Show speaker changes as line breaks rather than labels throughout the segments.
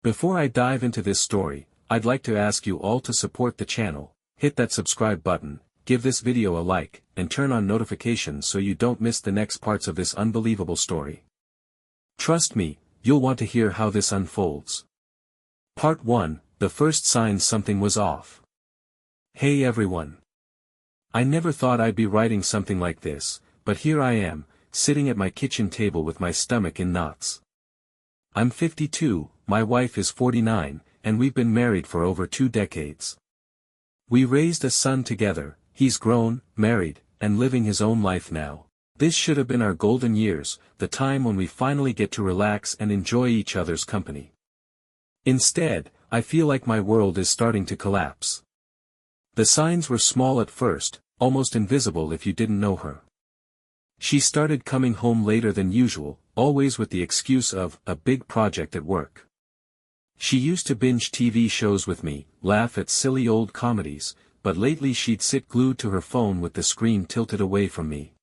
Before I dive into this story, I'd like to ask you all to support the channel, hit that subscribe button, give this video a like, and turn on notifications so you don't miss the next parts of this unbelievable story. Trust me, you'll want to hear how this unfolds. Part 1, the first signs something was off. Hey everyone. I never thought I'd be writing something like this, but here I am, sitting at my kitchen table with my stomach in knots. I'm 52, my wife is 49, and we've been married for over 2 decades. We raised a son together, he's grown, married, and living his own life now. This should have been our golden years, the time when we finally get to relax and enjoy each other's company. Instead, I feel like my world is starting to collapse. The signs were small at first, almost invisible if you didn't know her. She started coming home later than usual, always with the excuse of a big project at work. She used to binge TV shows with me, laugh at silly old comedies, but lately she'd sit glued to her phone with the screen tilted away from me.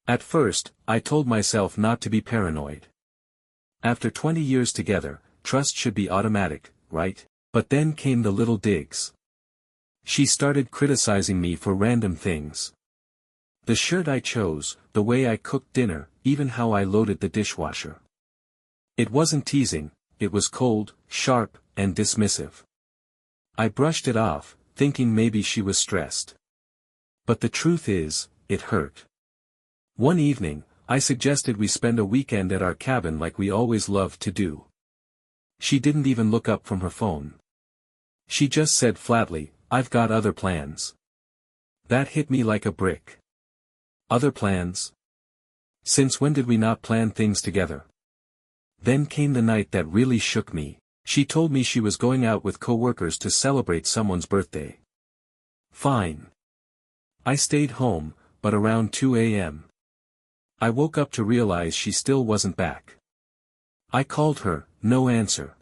At first, I told myself not to be paranoid. After 20 years together, trust should be automatic, right? But then came the little digs. She started criticizing me for random things. The shirt I chose, the way I cooked dinner, even how I loaded the dishwasher. It wasn't teasing, it was cold, sharp, and dismissive. I brushed it off, thinking maybe she was stressed. But the truth is, it hurt. One evening, I suggested we spend a weekend at our cabin like we always loved to do. She didn't even look up from her phone. She just said flatly, "I've got other plans." That hit me like a brick. Other plans? Since when did we not plan things together? Then came the night that really shook me. She told me she was going out with coworkers to celebrate someone's birthday. Fine. I stayed home, but around 2 a.m. I woke up to realize she still wasn't back. I called her, no answer.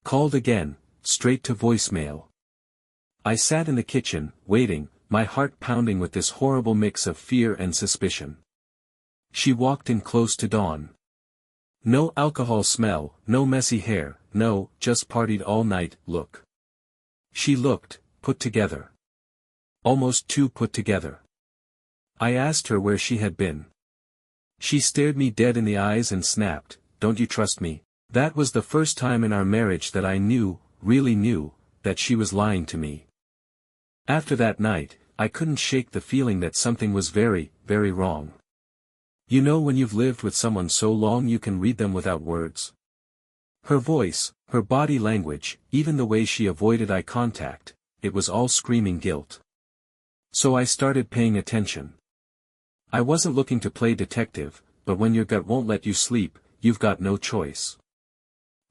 Called again, straight to voicemail. I sat in the kitchen, waiting, my heart pounding with this horrible mix of fear and suspicion. She walked in close to dawn. No alcohol smell, no messy hair, no, just partied all night, look. She looked, put together. Almost too put together. I asked her where she had been. She stared me dead in the eyes and snapped, "Don't you trust me?" That was the first time in our marriage that I knew, really knew, that she was lying to me. After that night, I couldn't shake the feeling that something was very, very wrong. You know when you've lived with someone so long you can read them without words? Her voice, her body language, even the way she avoided eye contact, it was all screaming guilt. So I started paying attention. I wasn't looking to play detective, but when your gut won't let you sleep, you've got no choice.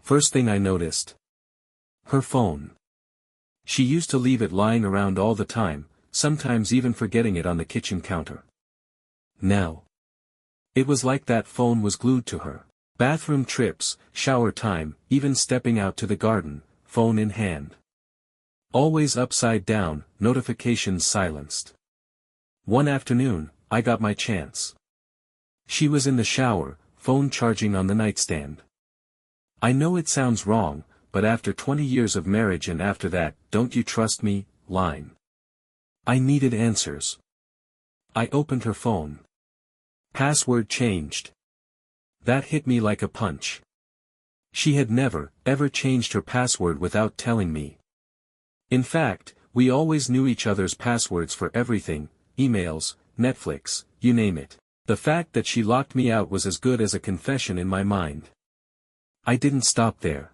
First thing I noticed. Her phone. She used to leave it lying around all the time, sometimes even forgetting it on the kitchen counter. Now. It was like that phone was glued to her. Bathroom trips, shower time, even stepping out to the garden, phone in hand. Always upside down, notifications silenced. One afternoon, I got my chance. She was in the shower, phone charging on the nightstand. I know it sounds wrong, but after 20 years of marriage and after that, "Don't you trust me?" line. I needed answers. I opened her phone. Password changed. That hit me like a punch. She had never, ever changed her password without telling me. In fact, we always knew each other's passwords for everything, emails, Netflix, you name it. The fact that she locked me out was as good as a confession in my mind. I didn't stop there.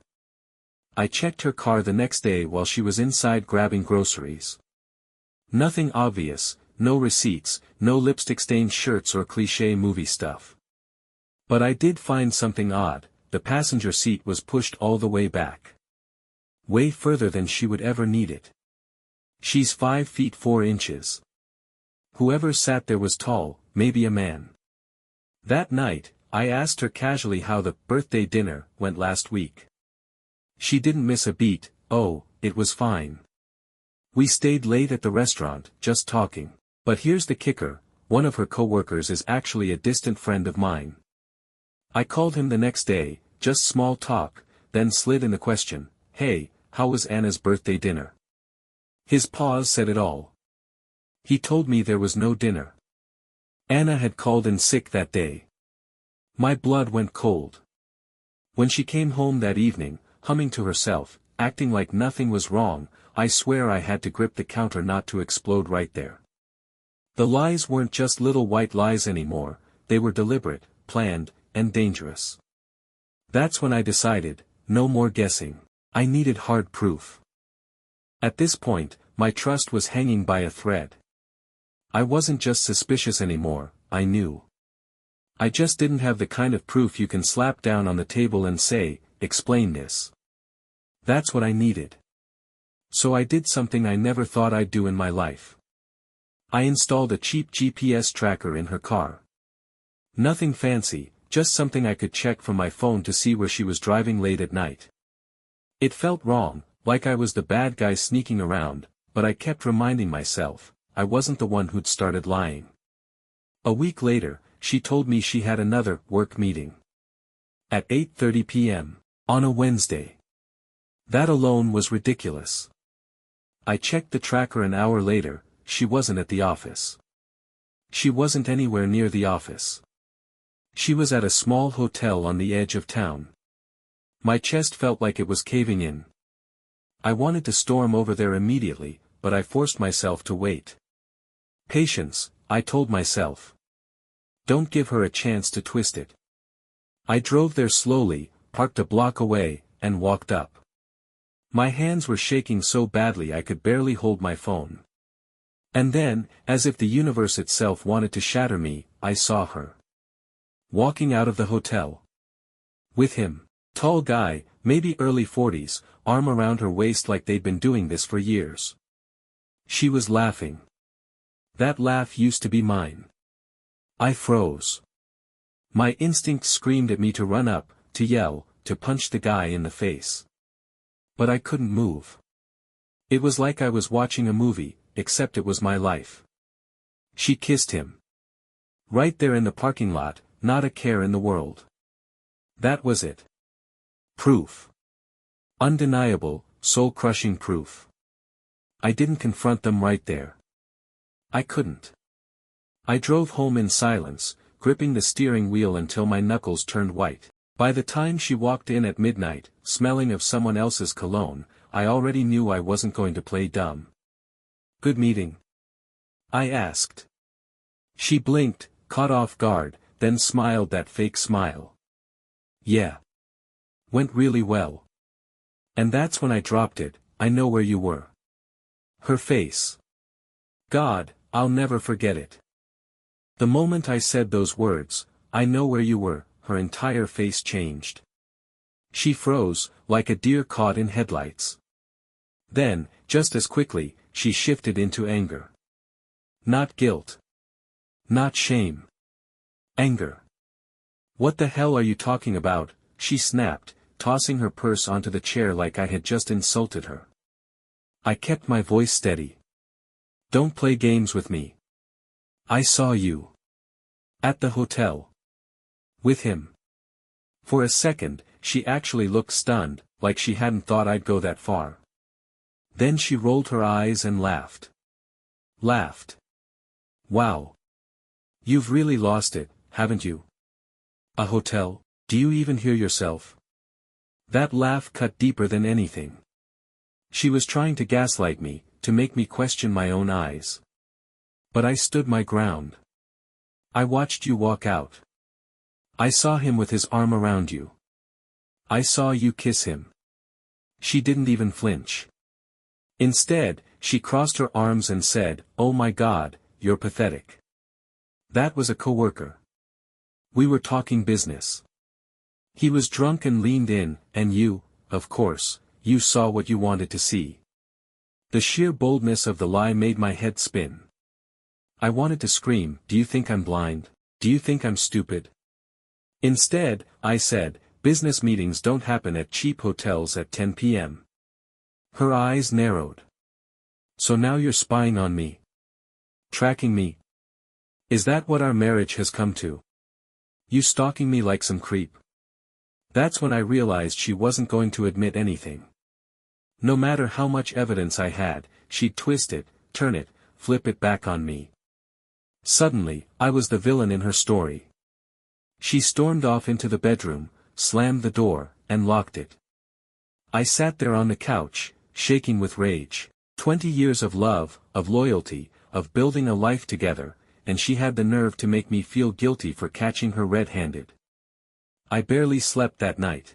I checked her car the next day while she was inside grabbing groceries. Nothing obvious, no receipts, no lipstick-stained shirts or cliché movie stuff. But I did find something odd, the passenger seat was pushed all the way back. Way further than she would ever need it. She's 5 feet 4 inches. Whoever sat there was tall, maybe a man. That night, I asked her casually how the birthday dinner went last week. She didn't miss a beat. "Oh, it was fine. We stayed late at the restaurant, just talking." But here's the kicker, one of her coworkers is actually a distant friend of mine. I called him the next day, just small talk, then slid in the question, "Hey, how was Anna's birthday dinner?" His pause said it all. He told me there was no dinner. Anna had called in sick that day. My blood went cold. When she came home that evening, humming to herself, acting like nothing was wrong, I swear I had to grip the counter not to explode right there. The lies weren't just little white lies anymore, they were deliberate, planned, and dangerous. That's when I decided, no more guessing. I needed hard proof. At this point, my trust was hanging by a thread. I wasn't just suspicious anymore, I knew. I just didn't have the kind of proof you can slap down on the table and say, "Explain this." That's what I needed. So I did something I never thought I'd do in my life. I installed a cheap GPS tracker in her car. Nothing fancy, just something I could check from my phone to see where she was driving late at night. It felt wrong, like I was the bad guy sneaking around, but I kept reminding myself, I wasn't the one who'd started lying. A week later, she told me she had another work meeting. At 8:30 p.m. on a Wednesday. That alone was ridiculous. I checked the tracker an hour later, she wasn't at the office. She wasn't anywhere near the office. She was at a small hotel on the edge of town. My chest felt like it was caving in. I wanted to storm over there immediately, but I forced myself to wait. Patience, I told myself. Don't give her a chance to twist it. I drove there slowly, parked a block away, and walked up. My hands were shaking so badly I could barely hold my phone. And then, as if the universe itself wanted to shatter me, I saw her. Walking out of the hotel. With him. Tall guy, maybe early 40s, arm around her waist like they'd been doing this for years. She was laughing. That laugh used to be mine. I froze. My instinct screamed at me to run up, to yell, to punch the guy in the face. But I couldn't move. It was like I was watching a movie, except it was my life. She kissed him. Right there in the parking lot, not a care in the world. That was it. Proof. Undeniable, soul-crushing proof. I didn't confront them right there. I couldn't. I drove home in silence, gripping the steering wheel until my knuckles turned white. By the time she walked in at midnight, smelling of someone else's cologne, I already knew I wasn't going to play dumb. "Good meeting?" I asked. She blinked, caught off guard, then smiled that fake smile. "Yeah. Went really well." And that's when I dropped it, "I know where you were." Her face. God, I'll never forget it. The moment I said those words, "I know where you were," her entire face changed. She froze, like a deer caught in headlights. Then, just as quickly, she shifted into anger. Not guilt. Not shame. Anger. "What the hell are you talking about?" she snapped, tossing her purse onto the chair like I had just insulted her. I kept my voice steady. "Don't play games with me. I saw you. At the hotel. With him." For a second, she actually looked stunned, like she hadn't thought I'd go that far. Then she rolled her eyes and laughed. Laughed. "Wow. You've really lost it, haven't you? A hotel? Do you even hear yourself?" That laugh cut deeper than anything. She was trying to gaslight me, to make me question my own eyes. But I stood my ground. "I watched you walk out. I saw him with his arm around you. I saw you kiss him." She didn't even flinch. Instead, she crossed her arms and said, "Oh my God, you're pathetic." That was a coworker. We were talking business. He was drunk and leaned in, and you, of course, you saw what you wanted to see. The sheer boldness of the lie made my head spin. I wanted to scream, "Do you think I'm blind? Do you think I'm stupid?" Instead, I said, "Business meetings don't happen at cheap hotels at 10 p.m. Her eyes narrowed. "So now you're spying on me? Tracking me? Is that what our marriage has come to? You stalking me like some creep?" That's when I realized she wasn't going to admit anything. No matter how much evidence I had, she'd twist it, turn it, flip it back on me. Suddenly, I was the villain in her story. She stormed off into the bedroom, slammed the door, and locked it. I sat there on the couch, shaking with rage. 20 years of love, of loyalty, of building a life together, and she had the nerve to make me feel guilty for catching her red-handed. I barely slept that night.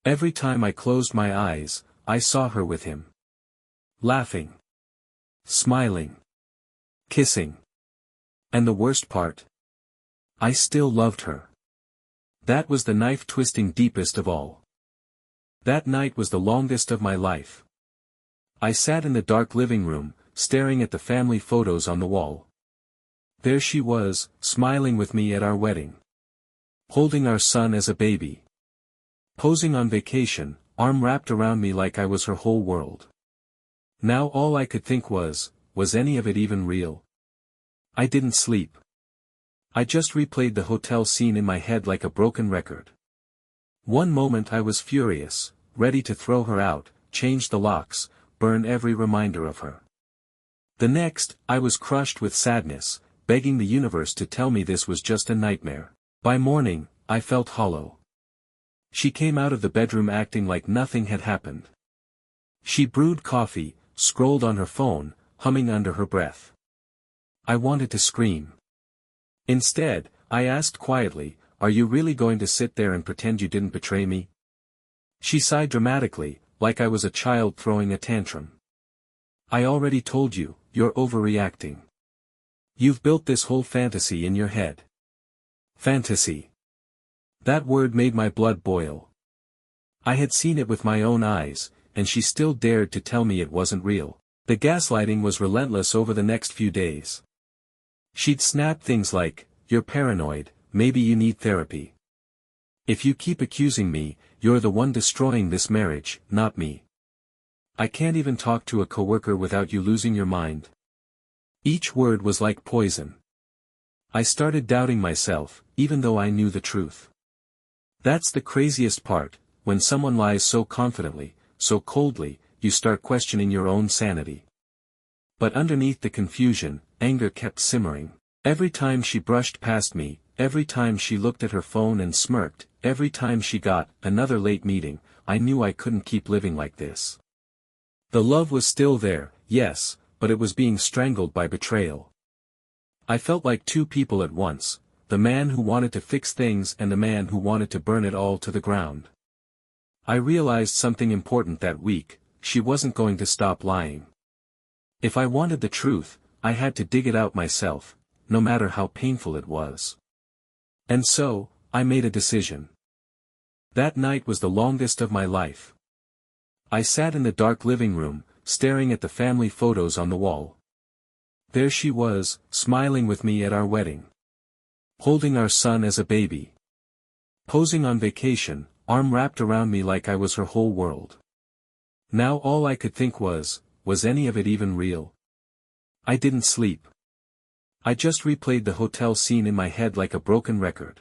Every time I closed my eyes, I saw her with him. Laughing. Smiling. Kissing. And the worst part? I still loved her. That was the knife-twisting deepest of all. That night was the longest of my life. I sat in the dark living room, staring at the family photos on the wall. There she was, smiling with me at our wedding. Holding our son as a baby. Posing on vacation, arm wrapped around me like I was her whole world. Now all I could think was any of it even real? I didn't sleep. I just replayed the hotel scene in my head like a broken record. One moment I was furious, ready to throw her out, change the locks, burn every reminder of her. The next, I was crushed with sadness, begging the universe to tell me this was just a nightmare. By morning, I felt hollow. She came out of the bedroom acting like nothing had happened. She brewed coffee, scrolled on her phone, humming under her breath. I wanted to scream. Instead, I asked quietly, "Are you really going to sit there and pretend you didn't betray me?" She sighed dramatically, like I was a child throwing a tantrum. "I already told you, you're overreacting. You've built this whole fantasy in your head." Fantasy. That word made my blood boil. I had seen it with my own eyes, and she still dared to tell me it wasn't real. The gaslighting was relentless over the next few days. She'd snap things like, "You're paranoid, maybe you need therapy. If you keep accusing me, you're the one destroying this marriage, not me. I can't even talk to a coworker without you losing your mind." Each word was like poison. I started doubting myself, even though I knew the truth. That's the craziest part, when someone lies so confidently, so coldly, you start questioning your own sanity. But underneath the confusion, anger kept simmering. Every time she brushed past me, every time she looked at her phone and smirked, every time she got another late meeting, I knew I couldn't keep living like this. The love was still there, yes, but it was being strangled by betrayal. I felt like two people at once, the man who wanted to fix things and the man who wanted to burn it all to the ground. I realized something important that week: she wasn't going to stop lying. If I wanted the truth, I had to dig it out myself, no matter how painful it was. And so, I made a decision. That night was the longest of my life. I sat in the dark living room, staring at the family photos on the wall. There she was, smiling with me at our wedding. Holding our son as a baby. Posing on vacation, arm wrapped around me like I was her whole world. Now all I could think was any of it even real? I didn't sleep. I just replayed the hotel scene in my head like a broken record.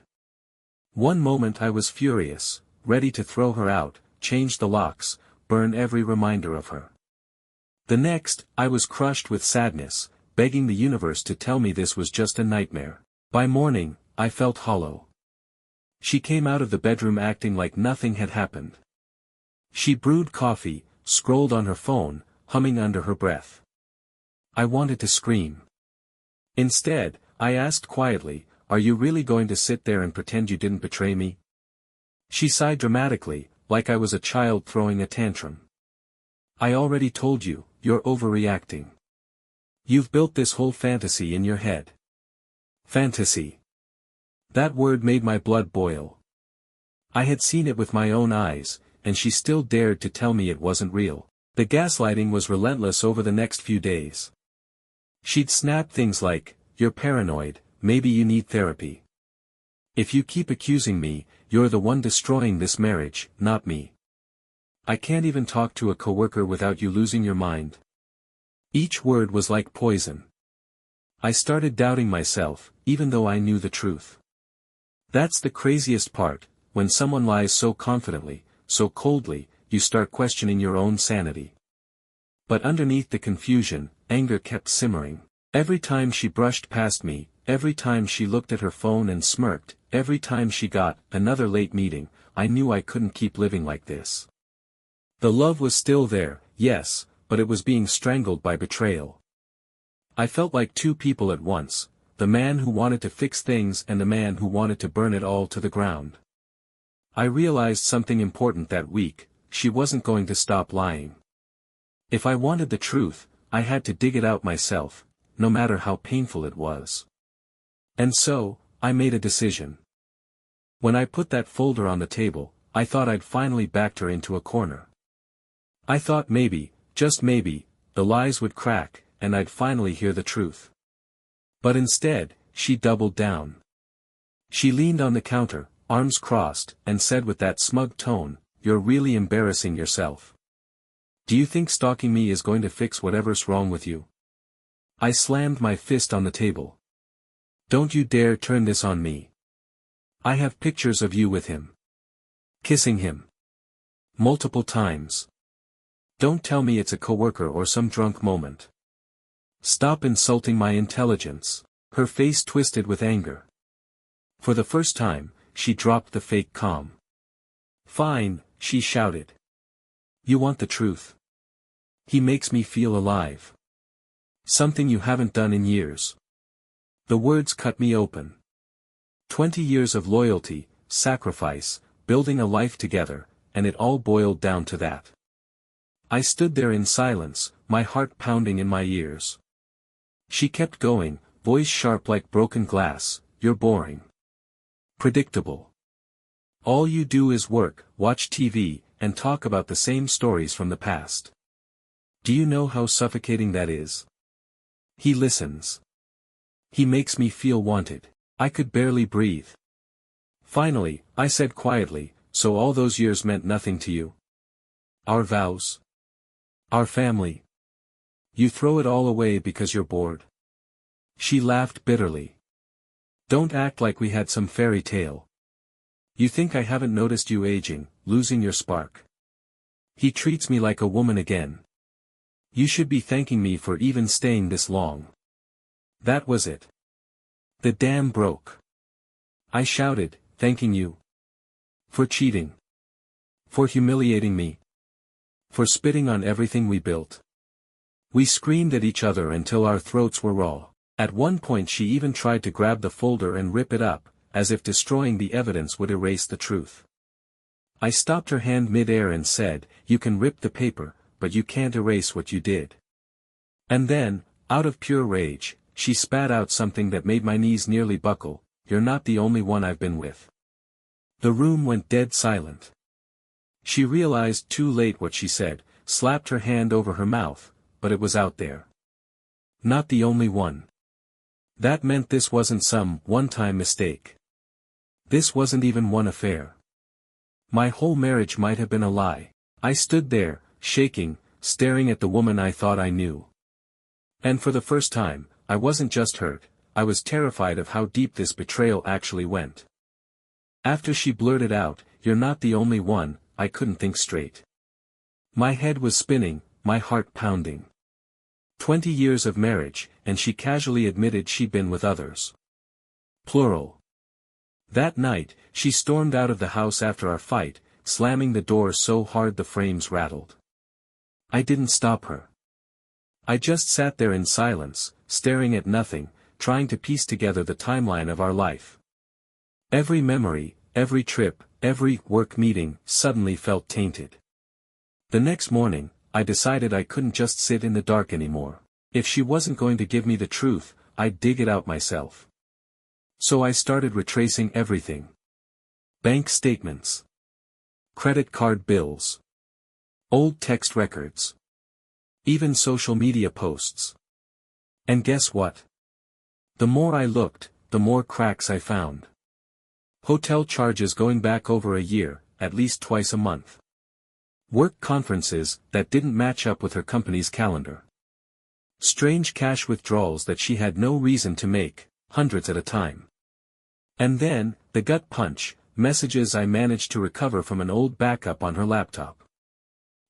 One moment I was furious, ready to throw her out, change the locks, burn every reminder of her. The next, I was crushed with sadness, begging the universe to tell me this was just a nightmare. By morning, I felt hollow. She came out of the bedroom acting like nothing had happened. She brewed coffee, scrolled on her phone, humming under her breath. I wanted to scream. Instead, I asked quietly, "Are you really going to sit there and pretend you didn't betray me?" She sighed dramatically, like I was a child throwing a tantrum. "I already told you, you're overreacting. You've built this whole fantasy in your head." Fantasy. That word made my blood boil. I had seen it with my own eyes, and she still dared to tell me it wasn't real. The gaslighting was relentless over the next few days. She'd snap things like, "You're paranoid, maybe you need therapy. If you keep accusing me, you're the one destroying this marriage, not me. I can't even talk to a coworker without you losing your mind." Each word was like poison. I started doubting myself, even though I knew the truth. That's the craziest part, when someone lies so confidently, so coldly, you start questioning your own sanity. But underneath the confusion, anger kept simmering. Every time she brushed past me, every time she looked at her phone and smirked, every time she got another late meeting, I knew I couldn't keep living like this. The love was still there, yes, but it was being strangled by betrayal. I felt like two people at once, the man who wanted to fix things and the man who wanted to burn it all to the ground. I realized something important that week: she wasn't going to stop lying. If I wanted the truth, I had to dig it out myself, no matter how painful it was. And so, I made a decision. When I put that folder on the table, I thought I'd finally backed her into a corner. I thought maybe, just maybe, the lies would crack, and I'd finally hear the truth. But instead, she doubled down. She leaned on the counter, arms crossed, and said with that smug tone, "You're really embarrassing yourself. Do you think stalking me is going to fix whatever's wrong with you?" I slammed my fist on the table. "Don't you dare turn this on me. I have pictures of you with him. Kissing him. Multiple times. Don't tell me it's a coworker or some drunk moment. Stop insulting my intelligence." Her face twisted with anger. For the first time, she dropped the fake calm. "Fine," she shouted. "You want the truth. He makes me feel alive. Something you haven't done in years." The words cut me open. 20 years of loyalty, sacrifice, building a life together, and it all boiled down to that. I stood there in silence, my heart pounding in my ears. She kept going, voice sharp like broken glass, "You're boring. Predictable. All you do is work, watch TV, and talk about the same stories from the past. Do you know how suffocating that is? He listens. He makes me feel wanted." I could barely breathe. Finally, I said quietly, "So all those years meant nothing to you? Our vows? Our family? You throw it all away because you're bored?" She laughed bitterly. "Don't act like we had some fairy tale. You think I haven't noticed you aging, losing your spark? He treats me like a woman again. You should be thanking me for even staying this long." That was it. The dam broke. I shouted, "Thanking you? For cheating? For humiliating me? For spitting on everything we built?" We screamed at each other until our throats were raw. At one point she even tried to grab the folder and rip it up, as if destroying the evidence would erase the truth. I stopped her hand mid-air and said, "You can rip the paper, but you can't erase what you did." And then, out of pure rage, she spat out something that made my knees nearly buckle, "You're not the only one I've been with." The room went dead silent. She realized too late what she said, slapped her hand over her mouth, but it was out there. Not the only one. That meant this wasn't some one-time mistake. This wasn't even one affair. My whole marriage might have been a lie. I stood there, shaking, staring at the woman I thought I knew. And for the first time, I wasn't just hurt, I was terrified of how deep this betrayal actually went. After she blurted out, "You're not the only one," I couldn't think straight. My head was spinning, my heart pounding. 20 years of marriage, and she casually admitted she'd been with others. Plural. That night, she stormed out of the house after our fight, slamming the door so hard the frames rattled. I didn't stop her. I just sat there in silence, staring at nothing, trying to piece together the timeline of our life. Every memory, every trip, every work meeting, suddenly felt tainted. The next morning, I decided I couldn't just sit in the dark anymore. If she wasn't going to give me the truth, I'd dig it out myself. So I started retracing everything. Bank statements. Credit card bills. Old text records. Even social media posts. And guess what? The more I looked, the more cracks I found. Hotel charges going back over a year, at least twice a month. Work conferences that didn't match up with her company's calendar. Strange cash withdrawals that she had no reason to make, hundreds at a time. And then, the gut punch, messages I managed to recover from an old backup on her laptop.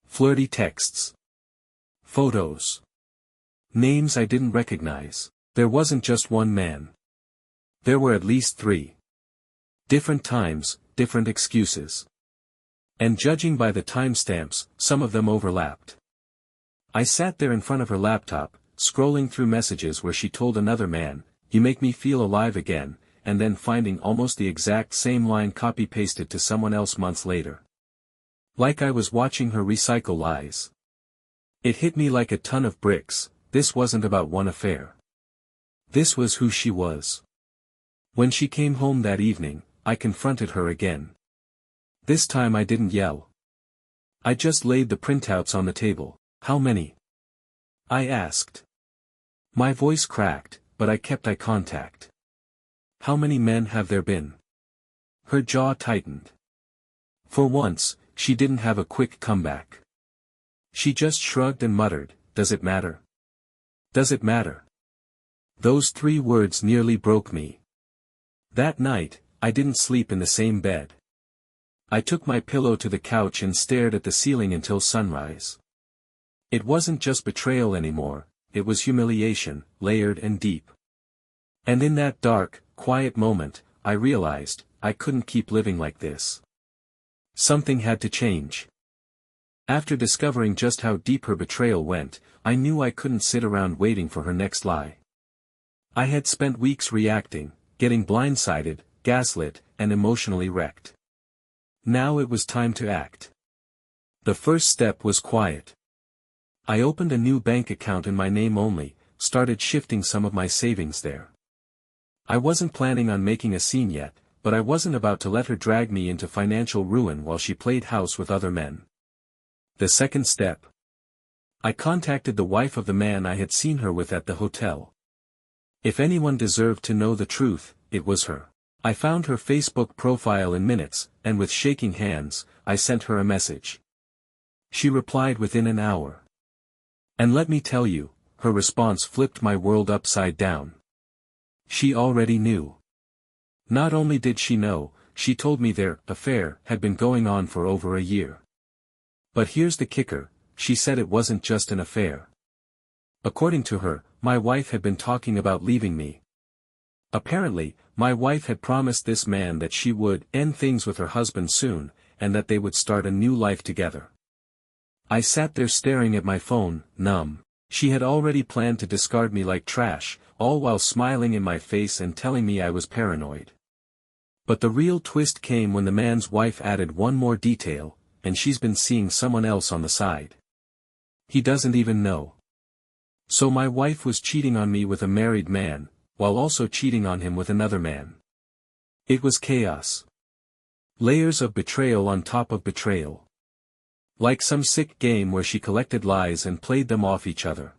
Flirty texts. Photos. Names I didn't recognize. There wasn't just one man. There were at least 3. Different times, different excuses. And judging by the timestamps, some of them overlapped. I sat there in front of her laptop, scrolling through messages where she told another man, "You make me feel alive again," and then finding almost the exact same line copy-pasted to someone else months later. Like I was watching her recycle lies. It hit me like a ton of bricks. This wasn't about one affair. This was who she was. When she came home that evening, I confronted her again. This time I didn't yell. I just laid the printouts on the table. "How many?" I asked. My voice cracked, but I kept eye contact. "How many men have there been?" Her jaw tightened. For once, she didn't have a quick comeback. She just shrugged and muttered, "Does it matter? Does it matter?" Those 3 words nearly broke me. That night, I didn't sleep in the same bed. I took my pillow to the couch and stared at the ceiling until sunrise. It wasn't just betrayal anymore, it was humiliation, layered and deep. And in that dark, quiet moment, I realized, I couldn't keep living like this. Something had to change. After discovering just how deep her betrayal went, I knew I couldn't sit around waiting for her next lie. I had spent weeks reacting, getting blindsided, gaslit, and emotionally wrecked. Now it was time to act. The first step was quiet. I opened a new bank account in my name only, started shifting some of my savings there. I wasn't planning on making a scene yet, but I wasn't about to let her drag me into financial ruin while she played house with other men. The second step. I contacted the wife of the man I had seen her with at the hotel. If anyone deserved to know the truth, it was her. I found her Facebook profile in minutes, and with shaking hands, I sent her a message. She replied within an hour. And let me tell you, her response flipped my world upside down. She already knew. Not only did she know, she told me their affair had been going on for over a year. But here's the kicker, she said it wasn't just an affair. According to her, my wife had been talking about leaving me. Apparently, my wife had promised this man that she would end things with her husband soon, and that they would start a new life together. I sat there staring at my phone, numb. She had already planned to discard me like trash, all while smiling in my face and telling me I was paranoid. But the real twist came when the man's wife added one more detail, and she's been seeing someone else on the side. He doesn't even know. So my wife was cheating on me with a married man, while also cheating on him with another man. It was chaos. Layers of betrayal on top of betrayal. Like some sick game where she collected lies and played them off each other.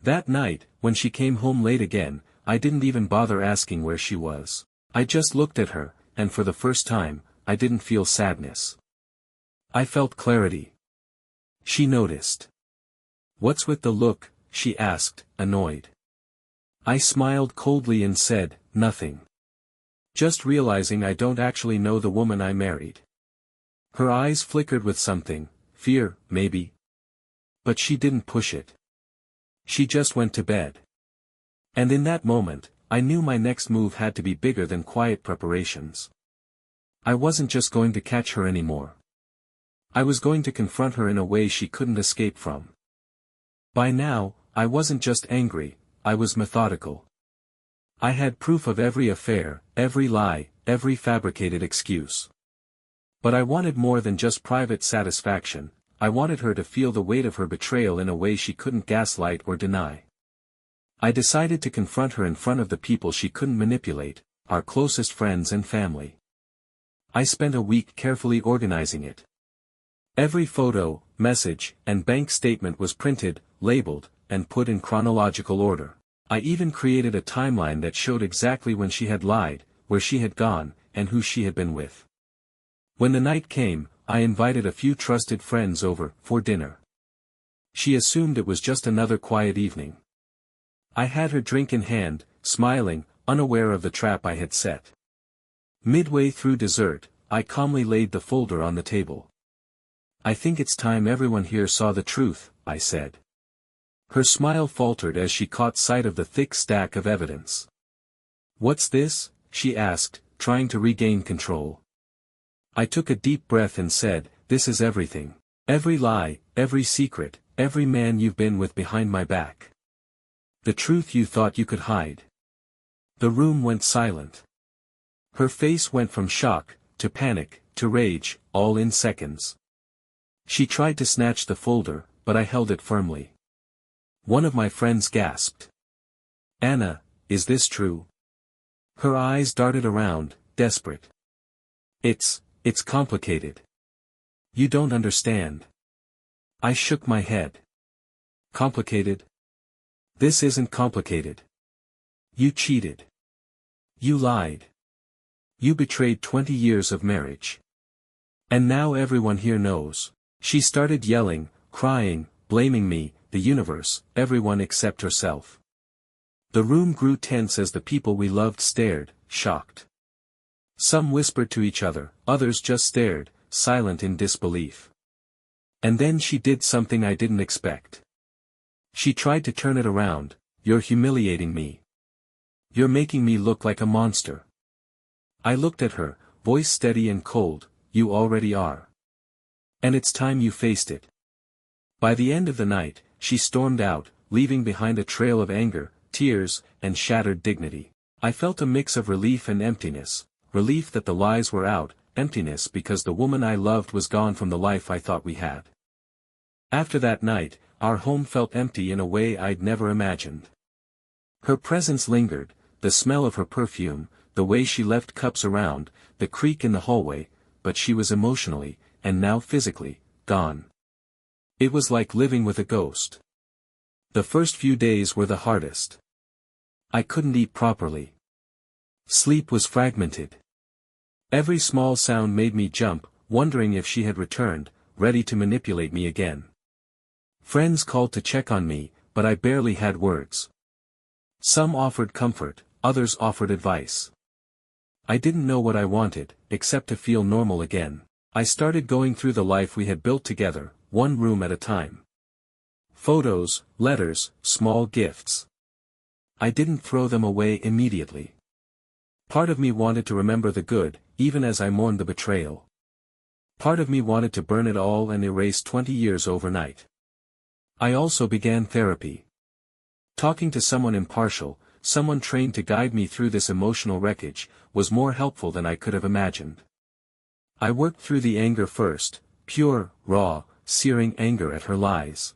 That night, when she came home late again, I didn't even bother asking where she was. I just looked at her, and for the first time, I didn't feel sadness. I felt clarity. She noticed. "What's with the look?" she asked, annoyed. I smiled coldly and said, "Nothing. Just realizing I don't actually know the woman I married." Her eyes flickered with something, fear, maybe. But she didn't push it. She just went to bed. And in that moment, I knew my next move had to be bigger than quiet preparations. I wasn't just going to catch her anymore. I was going to confront her in a way she couldn't escape from. By now, I wasn't just angry, I was methodical. I had proof of every affair, every lie, every fabricated excuse. But I wanted more than just private satisfaction, I wanted her to feel the weight of her betrayal in a way she couldn't gaslight or deny. I decided to confront her in front of the people she couldn't manipulate, our closest friends and family. I spent a week carefully organizing it. Every photo, message, and bank statement was printed, labeled, and put in chronological order. I even created a timeline that showed exactly when she had lied, where she had gone, and who she had been with. When the night came, I invited a few trusted friends over, for dinner. She assumed it was just another quiet evening. I had her drink in hand, smiling, unaware of the trap I had set. Midway through dessert, I calmly laid the folder on the table. "I think it's time everyone here saw the truth," I said. Her smile faltered as she caught sight of the thick stack of evidence. "What's this?" she asked, trying to regain control. I took a deep breath and said, "This is everything. Every lie, every secret, every man you've been with behind my back. The truth you thought you could hide." The room went silent. Her face went from shock, to panic, to rage, all in seconds. She tried to snatch the folder, but I held it firmly. One of my friends gasped. "Anna, is this true?" Her eyes darted around, desperate. It's complicated. You don't understand." I shook my head. "Complicated? This isn't complicated. You cheated. You lied. You betrayed 20 years of marriage. And now everyone here knows." She started yelling, crying, blaming me, the universe, everyone except herself. The room grew tense as the people we loved stared, shocked. Some whispered to each other, others just stared, silent in disbelief. And then she did something I didn't expect. She tried to turn it around. "You're humiliating me. You're making me look like a monster." I looked at her, voice steady and cold. "You already are. And it's time you faced it." By the end of the night, she stormed out, leaving behind a trail of anger, tears, and shattered dignity. I felt a mix of relief and emptiness, relief that the lies were out, emptiness because the woman I loved was gone from the life I thought we had. After that night, our home felt empty in a way I'd never imagined. Her presence lingered, the smell of her perfume, the way she left cups around, the creak in the hallway, but she was emotionally, and now physically, gone. It was like living with a ghost. The first few days were the hardest. I couldn't eat properly. Sleep was fragmented. Every small sound made me jump, wondering if she had returned, ready to manipulate me again. Friends called to check on me, but I barely had words. Some offered comfort, others offered advice. I didn't know what I wanted, except to feel normal again. I started going through the life we had built together, one room at a time. Photos, letters, small gifts. I didn't throw them away immediately. Part of me wanted to remember the good, even as I mourned the betrayal. Part of me wanted to burn it all and erase 20 years overnight. I also began therapy. Talking to someone impartial, someone trained to guide me through this emotional wreckage, was more helpful than I could have imagined. I worked through the anger first, pure, raw, searing anger at her lies.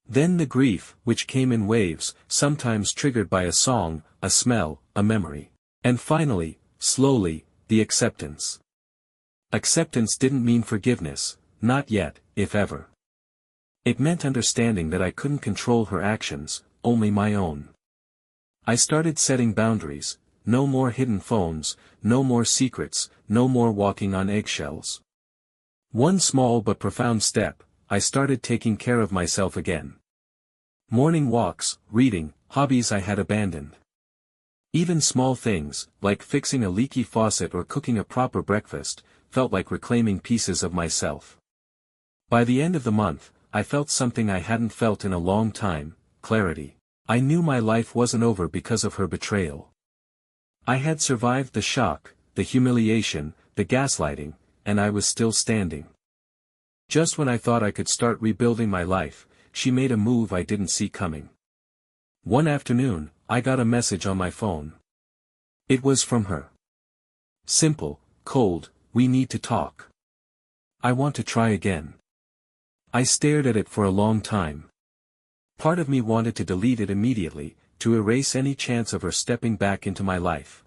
Then the grief, which came in waves, sometimes triggered by a song, a smell, a memory. And finally, slowly, the acceptance. Acceptance didn't mean forgiveness, not yet, if ever. It meant understanding that I couldn't control her actions, only my own. I started setting boundaries, no more hidden phones, no more secrets, no more walking on eggshells. One small but profound step, I started taking care of myself again. Morning walks, reading, hobbies I had abandoned. Even small things, like fixing a leaky faucet or cooking a proper breakfast, felt like reclaiming pieces of myself. By the end of the month, I felt something I hadn't felt in a long time, clarity. I knew my life wasn't over because of her betrayal. I had survived the shock, the humiliation, the gaslighting, and I was still standing. Just when I thought I could start rebuilding my life, she made a move I didn't see coming. One afternoon, I got a message on my phone. It was from her. Simple, cold, "We need to talk. I want to try again." I stared at it for a long time. Part of me wanted to delete it immediately, to erase any chance of her stepping back into my life.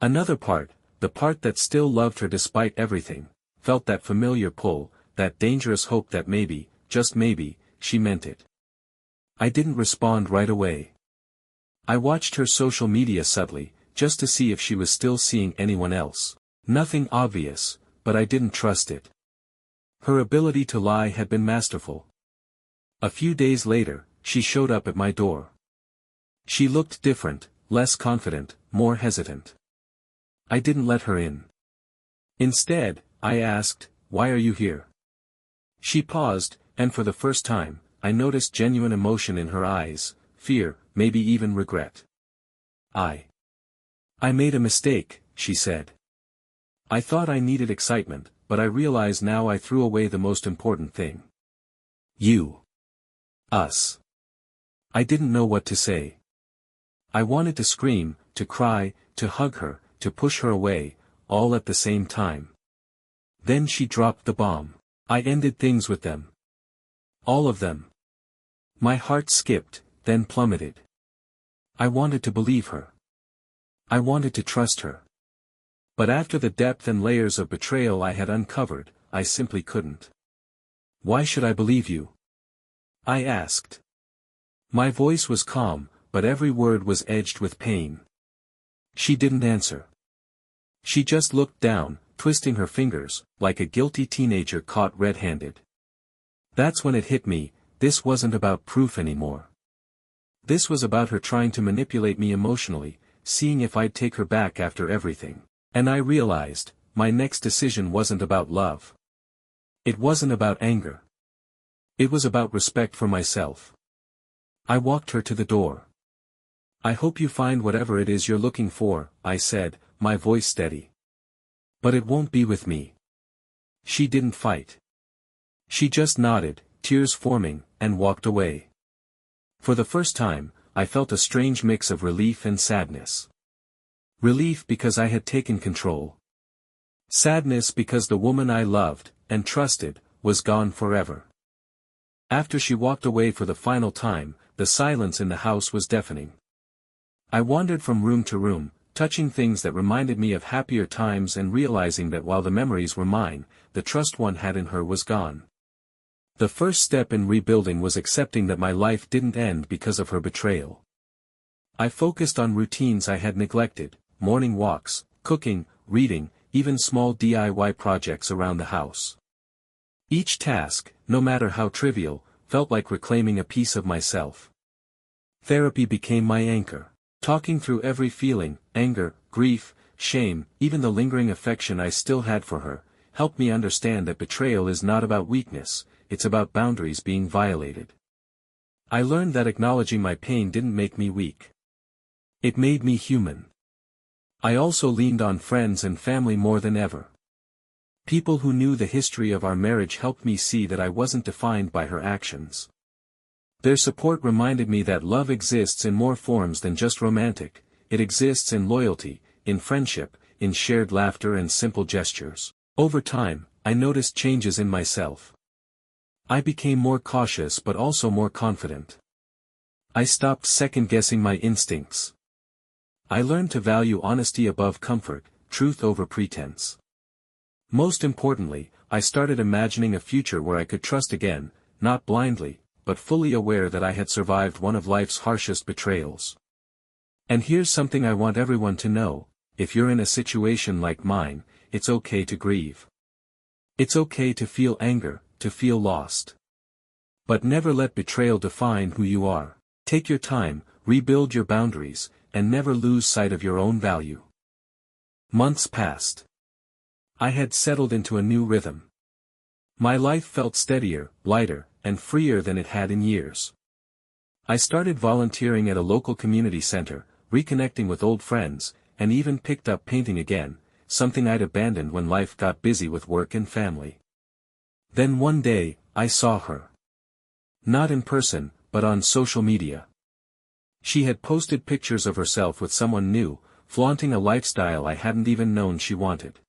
Another part, the part that still loved her despite everything, felt that familiar pull, that dangerous hope that maybe, just maybe, she meant it. I didn't respond right away. I watched her social media subtly, just to see if she was still seeing anyone else. Nothing obvious, but I didn't trust it. Her ability to lie had been masterful. A few days later, she showed up at my door. She looked different, less confident, more hesitant. I didn't let her in. Instead, I asked, "Why are you here?" She paused, and for the first time, I noticed genuine emotion in her eyes, fear, maybe even regret. I made a mistake," she said. "I thought I needed excitement, but I realize now I threw away the most important thing. You. Us." I didn't know what to say. I wanted to scream, to cry, to hug her, to push her away, all at the same time. Then she dropped the bomb. I ended things with them. All of them. My heart skipped, then plummeted. I wanted to believe her. I wanted to trust her. But after the depth and layers of betrayal I had uncovered, I simply couldn't. "Why should I believe you?" I asked. My voice was calm, but every word was edged with pain. She didn't answer. She just looked down, twisting her fingers, like a guilty teenager caught red-handed. That's when it hit me, this wasn't about proof anymore. This was about her trying to manipulate me emotionally, seeing if I'd take her back after everything. And I realized, my next decision wasn't about love. It wasn't about anger. It was about respect for myself. I walked her to the door. "I hope you find whatever it is you're looking for," I said, my voice steady. "But it won't be with me." She didn't fight. She just nodded, tears forming, and walked away. For the first time, I felt a strange mix of relief and sadness. Relief because I had taken control. Sadness because the woman I loved, and trusted, was gone forever. After she walked away for the final time, the silence in the house was deafening. I wandered from room to room, touching things that reminded me of happier times and realizing that while the memories were mine, the trust one had in her was gone. The first step in rebuilding was accepting that my life didn't end because of her betrayal. I focused on routines I had neglected, morning walks, cooking, reading, even small DIY projects around the house. Each task, no matter how trivial, felt like reclaiming a piece of myself. Therapy became my anchor. Talking through every feeling, anger, grief, shame, even the lingering affection I still had for her, helped me understand that betrayal is not about weakness, it's about boundaries being violated. I learned that acknowledging my pain didn't make me weak. It made me human. I also leaned on friends and family more than ever. People who knew the history of our marriage helped me see that I wasn't defined by her actions. Their support reminded me that love exists in more forms than just romantic, it exists in loyalty, in friendship, in shared laughter and simple gestures. Over time, I noticed changes in myself. I became more cautious but also more confident. I stopped second-guessing my instincts. I learned to value honesty above comfort, truth over pretense. Most importantly, I started imagining a future where I could trust again, not blindly, but fully aware that I had survived one of life's harshest betrayals. And here's something I want everyone to know: if you're in a situation like mine, it's okay to grieve. It's okay to feel anger, to feel lost. But never let betrayal define who you are. Take your time, rebuild your boundaries, and never lose sight of your own value. Months passed. I had settled into a new rhythm. My life felt steadier, lighter, and freer than it had in years. I started volunteering at a local community center, reconnecting with old friends, and even picked up painting again, something I'd abandoned when life got busy with work and family. Then one day, I saw her. Not in person, but on social media. She had posted pictures of herself with someone new, flaunting a lifestyle I hadn't even known she wanted.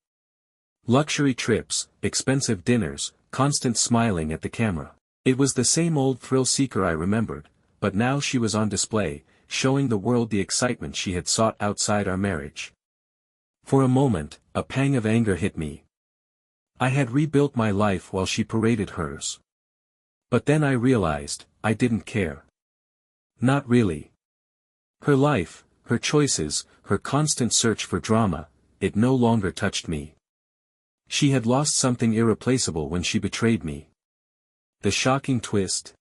Luxury trips, expensive dinners, constant smiling at the camera. It was the same old thrill-seeker I remembered, but now she was on display, showing the world the excitement she had sought outside our marriage. For a moment, a pang of anger hit me. I had rebuilt my life while she paraded hers. But then I realized, I didn't care. Not really. Her life, her choices, her constant search for drama, it no longer touched me. She had lost something irreplaceable when she betrayed me. The shocking twist?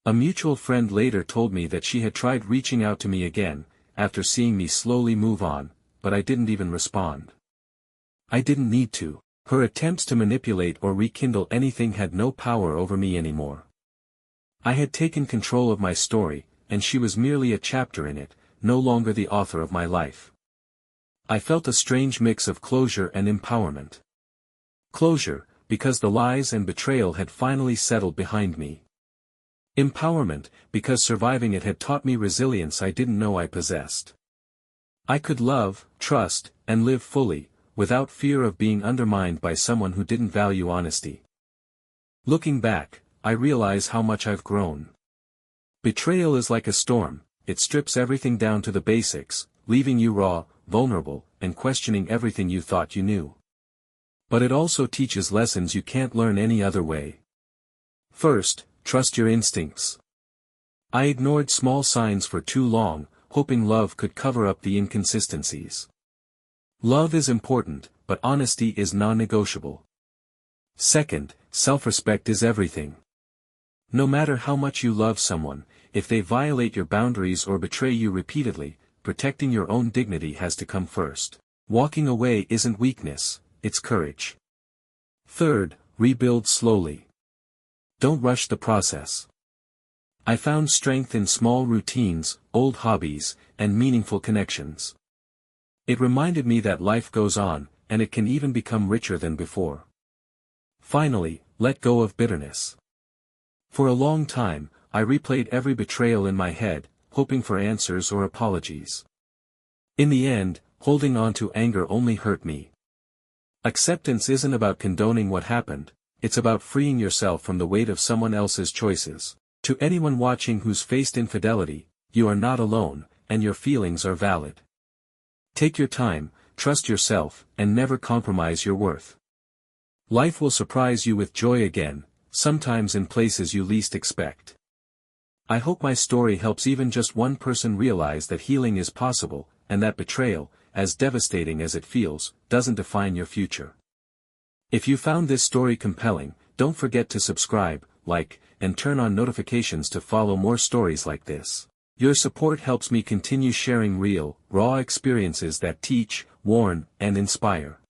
A mutual friend later told me that she had tried reaching out to me again, after seeing me slowly move on, but I didn't even respond. I didn't need to. Her attempts to manipulate or rekindle anything had no power over me anymore. I had taken control of my story, and she was merely a chapter in it, no longer the author of my life. I felt a strange mix of closure and empowerment. Closure, because the lies and betrayal had finally settled behind me. Empowerment, because surviving it had taught me resilience I didn't know I possessed. I could love, trust, and live fully, without fear of being undermined by someone who didn't value honesty. Looking back, I realize how much I've grown. Betrayal is like a storm, it strips everything down to the basics, leaving you raw, vulnerable, and questioning everything you thought you knew. But it also teaches lessons you can't learn any other way. First, trust your instincts. I ignored small signs for too long, hoping love could cover up the inconsistencies. Love is important, but honesty is non-negotiable. Second, self-respect is everything. No matter how much you love someone, if they violate your boundaries or betray you repeatedly, protecting your own dignity has to come first. Walking away isn't weakness, it's courage. Third, rebuild slowly. Don't rush the process. I found strength in small routines, old hobbies, and meaningful connections. It reminded me that life goes on, and it can even become richer than before. Finally, let go of bitterness. For a long time, I replayed every betrayal in my head, hoping for answers or apologies. In the end, holding on to anger only hurt me. Acceptance isn't about condoning what happened, it's about freeing yourself from the weight of someone else's choices. To anyone watching who's faced infidelity, you are not alone, and your feelings are valid. Take your time, trust yourself, and never compromise your worth. Life will surprise you with joy again, sometimes in places you least expect. I hope my story helps even just one person realize that healing is possible, and that betrayal, as devastating as it feels, doesn't define your future. If you found this story compelling, don't forget to subscribe, like, and turn on notifications to follow more stories like this. Your support helps me continue sharing real, raw experiences that teach, warn, and inspire.